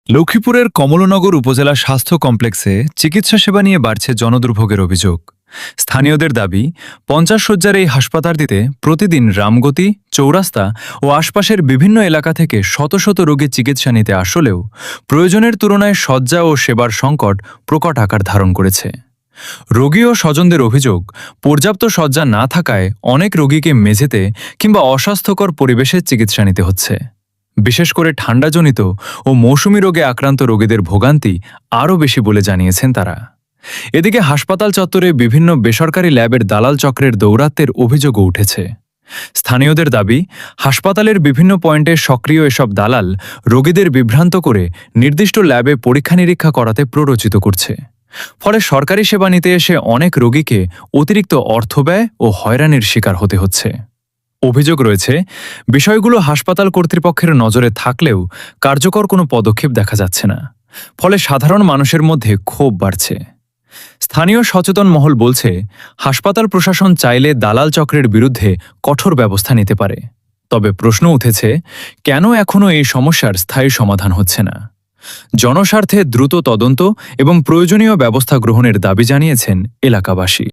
লক্ষ্মীপুরের কমলনগর উপজেলা স্বাস্থ্য কমপ্লেক্সে চিকিৎসা সেবা নিয়ে বাড়ছে জনদুর্ভোগের অভিযোগ। স্থানীয়দের দাবি, 50 শয্যার এই হাসপাতালটিতে প্রতিদিন রামগতি, চৌরাস্তা ও আশপাশের বিভিন্ন এলাকা থেকে শত শত রোগী চিকিৎসা নিতে আসলেও প্রয়োজনের তুলনায় শয্যা ও সেবার সংকট প্রকট আকার ধারণ করেছে। রোগী ও স্বজনদের অভিযোগ, পর্যাপ্ত শয্যা না থাকায় অনেক রোগীকে মেঝেতে কিংবা অস্বাস্থ্যকর পরিবেশে চিকিৎসা নিতে হচ্ছে। বিশেষ করে ঠান্ডাজনিত ও মৌসুমী রোগে আক্রান্ত রোগীদের ভোগান্তি আরও বেশি বলে জানিয়েছেন তারা। এদিকে হাসপাতাল চত্বরে বিভিন্ন বেসরকারি ল্যাবের দালাল চক্রের দৌরাত্ম্যের অভিযোগও উঠেছে। স্থানীয়দের দাবি, হাসপাতালের বিভিন্ন পয়েন্টে সক্রিয় এসব দালাল রোগীদের বিভ্রান্ত করে নির্দিষ্ট ল্যাবে পরীক্ষা নিরীক্ষা করাতে প্ররোচিত করছে। ফলে সরকারি সেবা নিতে এসে অনেক রোগীকে অতিরিক্ত অর্থব্যয় ও হয়রানির শিকার হতে হচ্ছে। অভিযোগ রয়েছে, বিষয়গুলো হাসপাতাল কর্তৃপক্ষের নজরে থাকলেও কার্যকর কোনো পদক্ষেপ দেখা যাচ্ছে না। ফলে সাধারণ মানুষের মধ্যে ক্ষোভ বাড়ছে। স্থানীয় সচেতন মহল বলছে, হাসপাতাল প্রশাসন চাইলে দালাল চক্রের বিরুদ্ধে কঠোর ব্যবস্থা নিতে পারে। তবে প্রশ্ন উঠেছে, কেন এখনও এই সমস্যার স্থায়ী সমাধান হচ্ছে না? জনস্বার্থে দ্রুত তদন্ত এবং প্রয়োজনীয় ব্যবস্থা গ্রহণের দাবি জানিয়েছেন এলাকাবাসী।